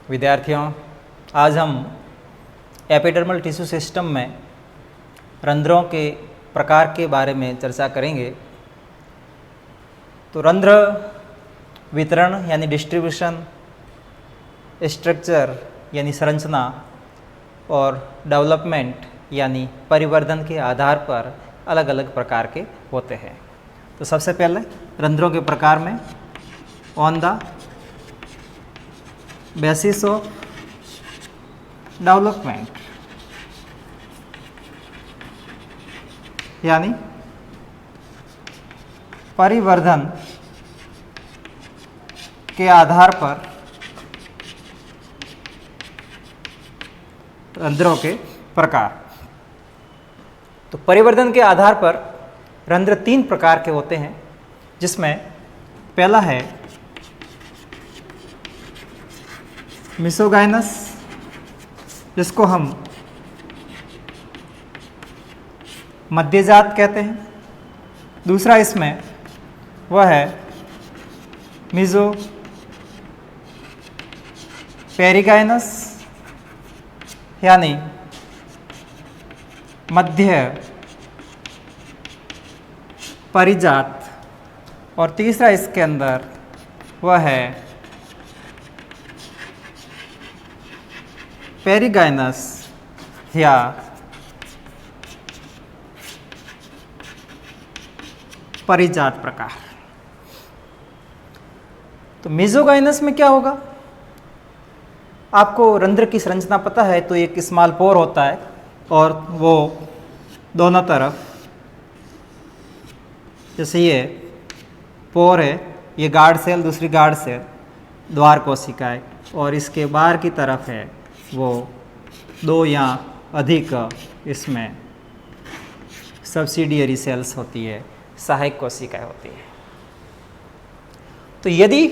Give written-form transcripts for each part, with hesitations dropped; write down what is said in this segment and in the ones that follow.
विद्यार्थियों, आज हम एपिडर्मल टिश्यू सिस्टम में रंध्रों के प्रकार के बारे में चर्चा करेंगे। तो रंध्र वितरण यानी डिस्ट्रीब्यूशन, स्ट्रक्चर यानी संरचना और डेवलपमेंट यानी परिवर्धन के आधार पर अलग अलग प्रकार के होते हैं। तो सबसे पहले रंध्रों के प्रकार में on the basis of development यानी परिवर्धन के आधार पर रंध्रों के प्रकार। तो परिवर्धन के आधार पर रंध्र 3 प्रकार के होते हैं, जिसमें पहला है मिसोगाइनस, जिसको हम मध्यजात कहते हैं। दूसरा इसमें वह है मिजो पेरिगाइनस यानी मध्य परिजात, और तीसरा इसके अंदर वह है पेरिगाइनस या परिजात प्रकार। तो मेसोगाइनस में क्या होगा? आपको रंध्र की संरचना पता है। तो एक स्मॉल पोर होता है और वो दोनों तरफ, जैसे ये पोर है, ये गार्ड सेल, दूसरी गार्ड सेल द्वार कोशिका है, और इसके बाहर की तरफ है वो 2 या अधिक इसमें सब्सिडियरी सेल्स होती है, सहायक कोशिकाएं होती है। तो यदि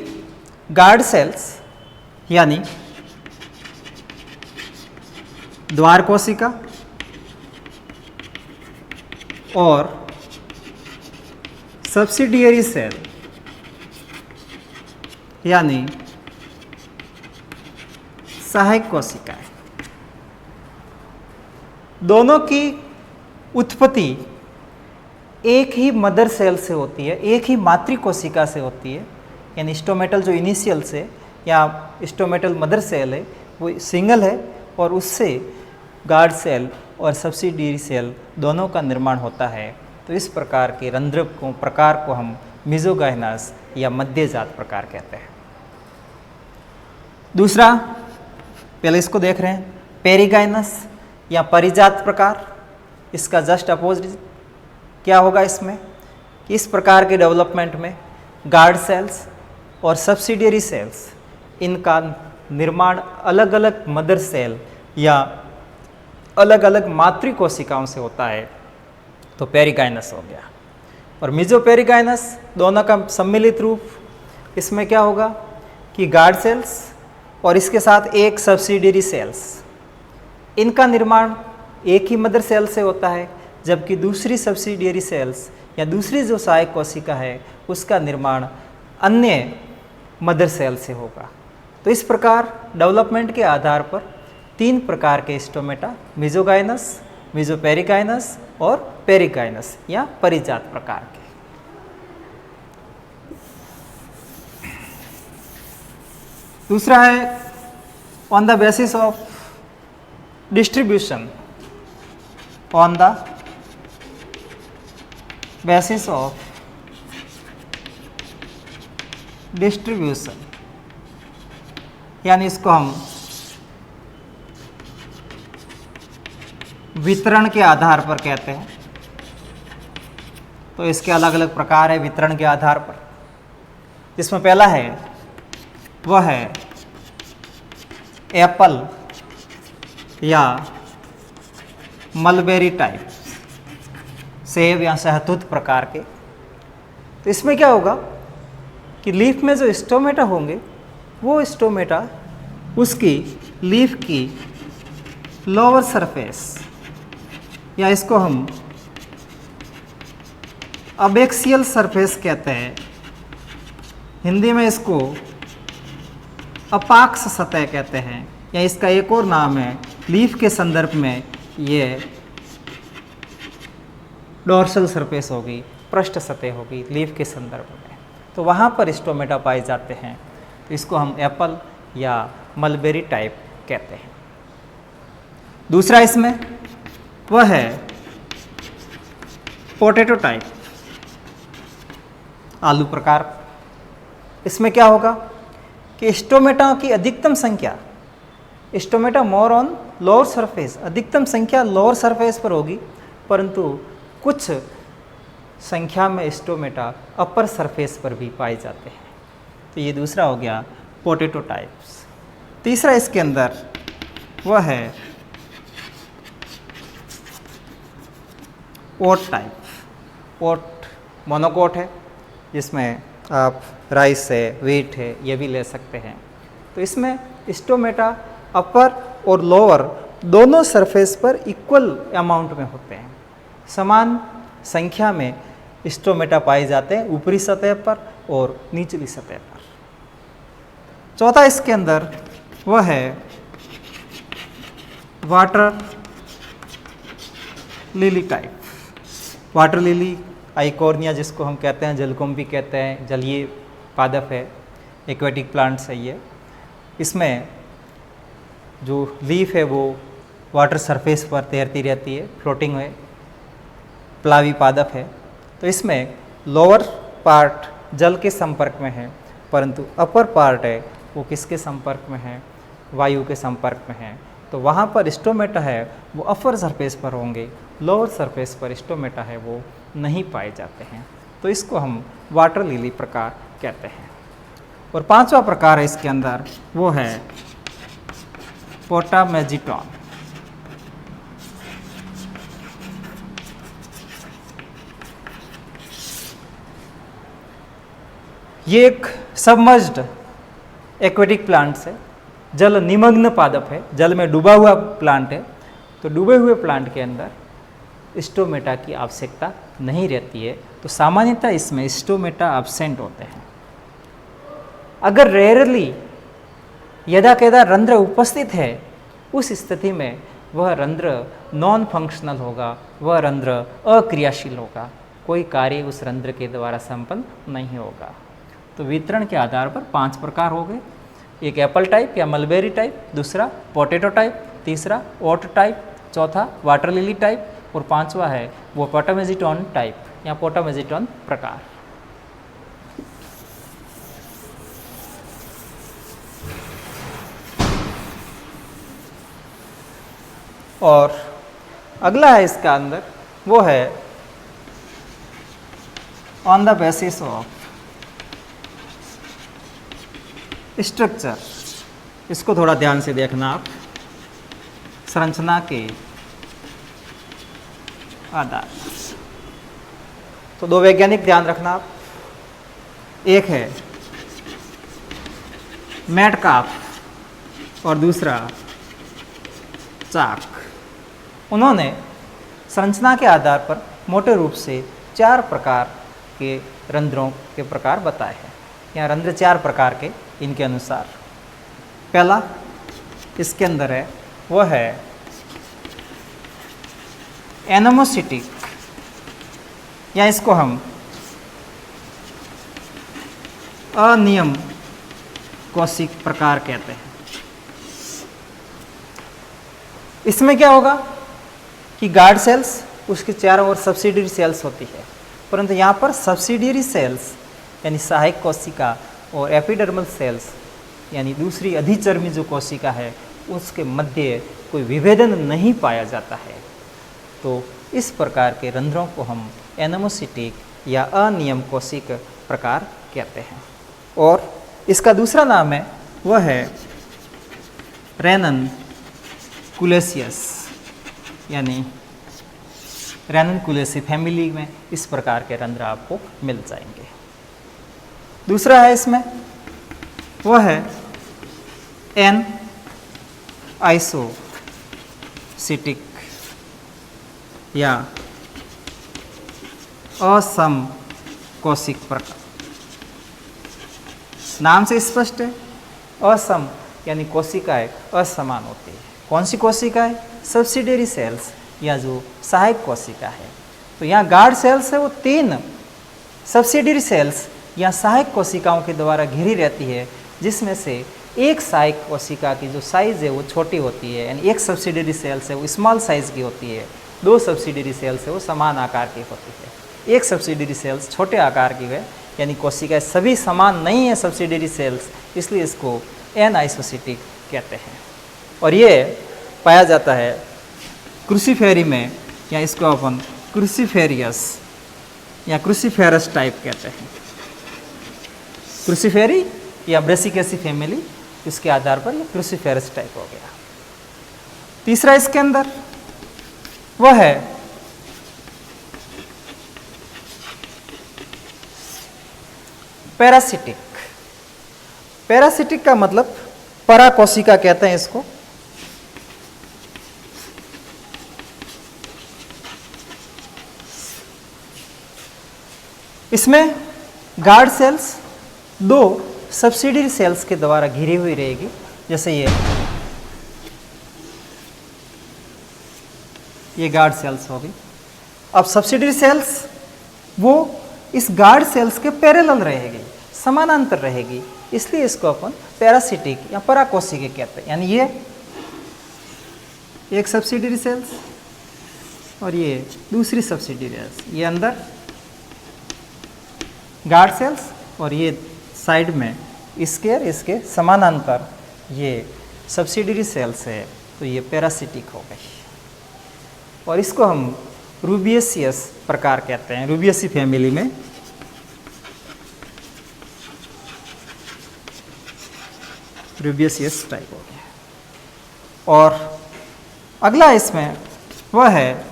गार्ड सेल्स यानी द्वार कोशिका और सब्सिडियरी सेल यानी सहायक कोशिकाएं, दोनों की उत्पत्ति एक ही मदर सेल से होती है, एक ही मातृ कोशिका से होती है। यानी स्टोमेटल जो इनिशियल से या स्टोमेटल मदर सेल है वो सिंगल है, और उससे गार्ड सेल और सब्सिडियरी सेल दोनों का निर्माण होता है। तो इस प्रकार के रंध्र प्रकार को हम मेसोगाइनस या मध्यजात प्रकार कहते हैं। दूसरा, पहले इसको देख रहे हैं, पेरिगाइनस या परिजात प्रकार। इसका जस्ट अपोजिट क्या होगा इसमें कि इस प्रकार के डेवलपमेंट में गार्ड सेल्स और सब्सिडियरी सेल्स, इनका निर्माण अलग अलग मदर सेल या अलग अलग मातृ कोशिकाओं से होता है। तो पेरिगाइनस हो गया। और मेसोपेरिगाइनस दोनों का सम्मिलित रूप, इसमें क्या होगा कि गार्ड सेल्स और इसके साथ एक सब्सिडियरी सेल्स, इनका निर्माण एक ही मदर सेल से होता है, जबकि दूसरी सब्सिडियरी सेल्स या दूसरी जो सहायक कोशिका है उसका निर्माण अन्य मदर सेल से होगा। तो इस प्रकार डेवलपमेंट के आधार पर 3 प्रकार के स्टोमेटा, मेसोगाइनस, मेसोपेरिगाइनस और पेरिगाइनस या परिजात प्रकार के। दूसरा है on the basis of distribution, on the basis of distribution, यानी इसको हम वितरण के आधार पर कहते हैं। तो इसके अलग अलग प्रकार है वितरण के आधार पर। जिसमें पहला है वह है एप्पल या मलबेरी टाइप, सेब या शहतूत प्रकार के। तो इसमें क्या होगा कि लीफ में जो स्टोमेटा होंगे वो स्टोमेटा उसकी लीफ की लोअर सरफेस, या इसको हम अबेक्सियल सरफेस कहते हैं। हिंदी में इसको अपाक्ष सतह कहते हैं, या इसका एक और नाम है लीफ के संदर्भ में ये डोर्सल सरफेस होगी, पृष्ठ सतह होगी लीफ के संदर्भ में। तो वहाँ पर स्टोमेटा पाए जाते हैं, तो इसको हम एप्पल या मलबेरी टाइप कहते हैं। दूसरा इसमें वह है पोटैटो टाइप, आलू प्रकार। इसमें क्या होगा कि स्टोमेटा की अधिकतम संख्या, stomata more on lower surface, अधिकतम संख्या लोअर सरफेस पर होगी, परंतु कुछ संख्या में स्टोमेटा अपर सरफेस पर भी पाए जाते हैं। तो ये दूसरा हो गया पोटैटो टाइप्स। तीसरा इसके अंदर वह है ओट टाइप। ओट मोनोकोट है, जिसमें आप राइस है, व्हीट है, ये भी ले सकते हैं। तो इसमें स्टोमेटा अपर और लोअर दोनों सरफेस पर इक्वल अमाउंट में होते हैं, समान संख्या में स्टोमेटा पाए जाते हैं ऊपरी सतह पर और निचली सतह पर। चौथा इसके अंदर वह है water lily type. Water lily Eichhornia जिसको हम कहते हैं, जलकुंभी कहते हैं, जलीय पादप है, एक्वेटिक प्लांट्स है ये। इसमें जो लीफ है वो वाटर सरफेस पर तैरती रहती है, फ्लोटिंग है, प्लावी पादप है। तो इसमें लोअर पार्ट जल के संपर्क में है, परंतु अपर पार्ट है वो किसके संपर्क में है, वायु के संपर्क में है। तो वहाँ पर स्टोमेटा है वो अपर सरफेस पर होंगे, लोअर सरफेस पर स्टोमेटा है वो नहीं पाए जाते हैं। तो इसको हम वाटर लिली प्रकार कहते हैं। और पांचवा प्रकार है इसके अंदर, वो है पोटामेजिटॉन। ये एक सबमर्ज्ड एक्वेटिक प्लांट्स है, जल निमग्न पादप है, जल में डूबा हुआ प्लांट है। तो डूबे हुए प्लांट के अंदर स्टोमेटा की आवश्यकता नहीं रहती है, तो सामान्यतः इसमें स्टोमेटा एब्सेंट होते हैं। अगर रेयरली यदा कदा रंध्र उपस्थित है, उस स्थिति में वह रंध्र नॉन फंक्शनल होगा, वह रंध्र अक्रियाशील होगा, कोई कार्य उस रंध्र के द्वारा संपन्न नहीं होगा। तो वितरण के आधार पर 5 प्रकार हो गए, एक एप्पल टाइप या मलबेरी टाइप, दूसरा पोटैटो टाइप, तीसरा ओट टाइप, चौथा वाटर लिली टाइप और पांचवा है वो पोटामेजिटॉन टाइप या पोटामेजिटॉन प्रकार। और अगला है इसका अंदर, वो है on the basis of structure. इसको थोड़ा ध्यान से देखना आप, संरचना के आधार। तो 2 वैज्ञानिक ध्यान रखना आप, एक है मेटकाफ और दूसरा चाक। उन्होंने संरचना के आधार पर मोटे रूप से 4 प्रकार के रंध्रों के प्रकार बताए हैं। यहाँ रंध्र 4 प्रकार के इनके अनुसार। पहला इसके अंदर है वह है एनोमोसिटिक, या इसको हम अनियम कोशिक प्रकार कहते हैं। इसमें क्या होगा कि गार्ड सेल्स उसके चारों ओर सब्सिडियरी सेल्स होती है, परंतु यहाँ पर सब्सिडियरी सेल्स यानी सहायक कोशिका और एपिडर्मल सेल्स यानी दूसरी अधिचर्मी जो कोशिका है उसके मध्य कोई विभेदन नहीं पाया जाता है। तो इस प्रकार के रंध्रों को हम एनोमोसिटिक या अनियम कोशिक प्रकार कहते हैं। और इसका दूसरा नाम है वह है रेनन कुलेसियस, यानी रेनन कुलेसी फैमिली में इस प्रकार के रंध्र आपको मिल जाएंगे। दूसरा है इसमें वह है एन आइसोसिटिक या असम कोशिक प्रकार। नाम से स्पष्ट है असम यानी कोशिकाएं असमान होती है। कौन सी कोशिकाएं? सब्सिडियरी सेल्स या जो सहायक कोशिका है। तो यहाँ गार्ड सेल्स है वो 3 सब्सिडियरी सेल्स या सहायक कोशिकाओं के द्वारा घिरी रहती है, जिसमें से एक सहायक कोशिका की जो साइज है वो छोटी होती है, यानी एक सब्सिडियरी सेल्स है वो स्मॉल साइज की होती है, 2 सब्सिडियरी सेल्स है वो समान आकार की होती है। एक सब्सिडियरी सेल्स छोटे आकार की है, यानी कोशिकाएं सभी समान नहीं है सब्सिडियरी सेल्स, इसलिए इसको एनाइसोसिटिक कहते हैं। और ये पाया जाता है क्रूसीफेरी में, या इसको अपन क्रूसीफेरियस या क्रूसीफेरस टाइप कहते हैं। क्रूसीफेरी या ब्रेसिकेसी फैमिली, इसके आधार पर ये क्रूसीफेरस टाइप हो गया। तीसरा इसके अंदर वह है पैरासिटिक। पैरासिटिक का मतलब पराकोशिका कहते हैं इसको। इसमें गार्ड सेल्स 2 सब्सिडियरी सेल्स के द्वारा घिरी हुई रहेगी, जैसे ये गार्ड सेल्स होगी। अब सब्सिडियरी सेल्स वो इस गार्ड सेल्स के पैरेलल रहेगी, समानांतर रहेगी, इसलिए इसको अपन पैरासिटिक या पराकोशिकी कहते हैं। यानी ये एक सब्सिडियरी सेल्स और ये दूसरी सब्सिडियरी सेल्स, ये अंदर गार्ड सेल्स और ये साइड में इसके समानांतर ये सब्सिडियरी सेल्स है, तो ये पैरासिटिक हो गई। और इसको हम रूबियसियस प्रकार कहते हैं, रूबियसी फैमिली में रूबियसियस टाइप हो गया। और अगला इसमें वह है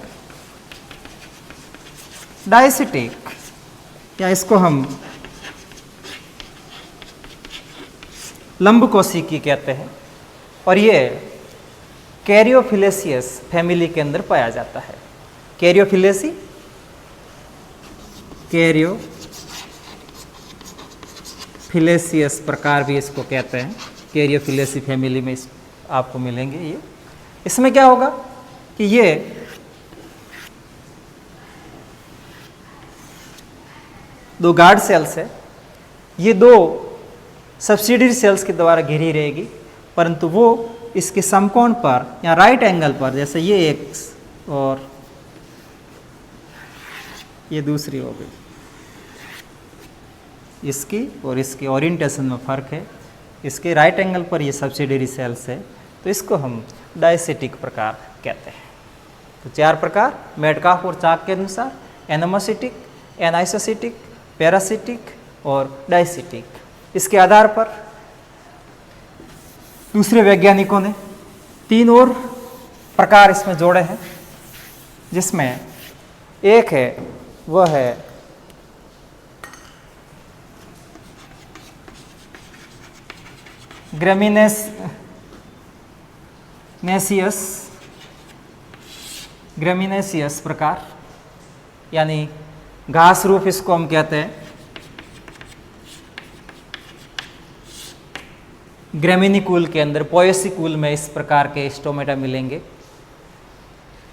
डायसिटिक, या इसको हम लंबकोशिकी कहते हैं। और ये कैरियोफिलेसियस फैमिली के अंदर पाया जाता है। कैरियोफिलेसी, कैरियोफिलेसियस प्रकार भी इसको कहते हैं। कैरियोफिलेसी फैमिली में आपको मिलेंगे ये। इसमें क्या होगा कि ये दो गार्ड सेल्स है, ये 2 सब्सिडियरी सेल्स के द्वारा घिरी रहेगी, परंतु वो इसके समकोण पर या राइट एंगल पर, जैसे ये एक और ये दूसरी हो गई, इसकी और इसके ओरिएंटेशन में फ़र्क है। इसके राइट एंगल पर ये सब्सिडियरी सेल्स है, तो इसको हम डायसिटिक प्रकार कहते हैं। तो 4 प्रकार मेटकाफ और चाक के अनुसार एनामोसिटिक, एनाइसोसिटिक, पैरासिटिक और डायसिटिक। इसके आधार पर दूसरे वैज्ञानिकों ने 3 और प्रकार इसमें जोड़े हैं, जिसमें एक है वह है ग्रेमिनेसियस प्रकार, यानी घास रूप इसको हम कहते हैं। ग्रेमिनी कुल के अंदर पोएसी कुल में इस प्रकार के स्टोमेटा मिलेंगे।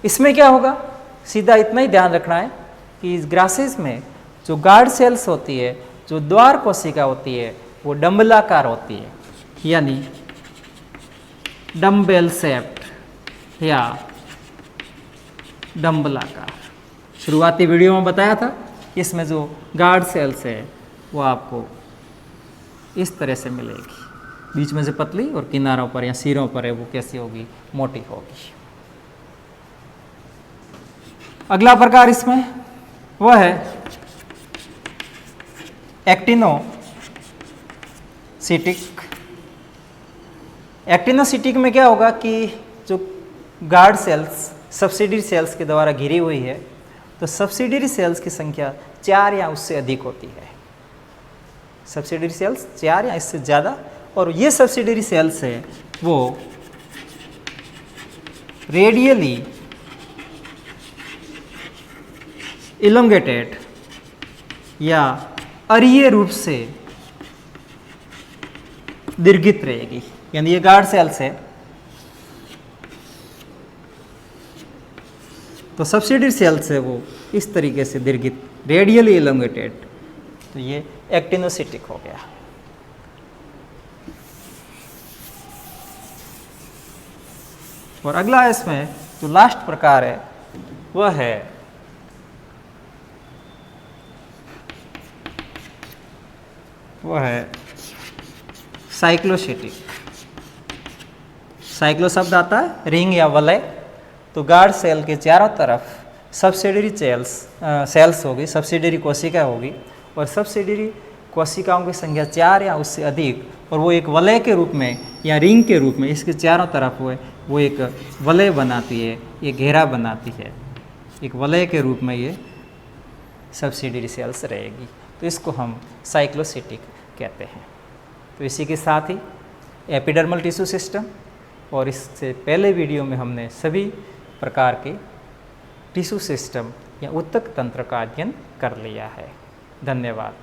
इसमें क्या होगा, सीधा इतना ही ध्यान रखना है कि इस ग्रासेस में जो गार्ड सेल्स होती है, जो द्वार कोशिका होती है, वो डंबलाकार होती है, यानी डम्बेल शेप्ड या डंबलाकार। शुरुआती वीडियो में बताया था कि इसमें जो गार्ड सेल्स है वो आपको इस तरह से मिलेगी, बीच में से पतली और किनारों पर या सिरों पर है वो कैसी होगी, मोटी होगी। अगला प्रकार इसमें वह है एक्टिनोसिटिक। एक्टिनोसिटिक में क्या होगा कि जो गार्ड सेल्स सब्सिडियरी सेल्स के द्वारा घिरी हुई है, तो सब्सिडियरी सेल्स की संख्या 4 या उससे अधिक होती है। सब्सिडियरी सेल्स 4 या इससे ज़्यादा, और ये सब्सिडियरी सेल्स है वो रेडियली इलोंगेटेड या अरीय रूप से दीर्घित रहेगी, यानी ये गार्ड सेल्स है। तो सब्सिडरी सेल्स है वो इस तरीके से दीर्घित, रेडियली एलोंगेटेड, तो ये एक्टिनोसिटिक हो गया। और अगला इसमें जो लास्ट प्रकार है वह है साइक्लोसिटिक। साइक्लो शब्द आता है रिंग या वलय, तो गार्ड सेल के चारों तरफ सब्सिडरी सेल्स होगी, सब्सिडरी कोशिका होगी, और सब्सिडरी कोशिकाओं की संख्या 4 या उससे अधिक, और वो एक वलय के रूप में या रिंग के रूप में इसके चारों तरफ वो एक वलय बनाती है, ये घेरा बनाती है, एक वलय के रूप में ये सब्सिडरी सेल्स रहेगी। तो इसको हम साइक्लोसिटिक कहते हैं। तो इसी के साथ ही एपिडर्मल टिश्यू सिस्टम और इससे पहले वीडियो में हमने सभी प्रकार के टिश्यू सिस्टम या ऊतक तंत्र का अध्ययन कर लिया है। धन्यवाद।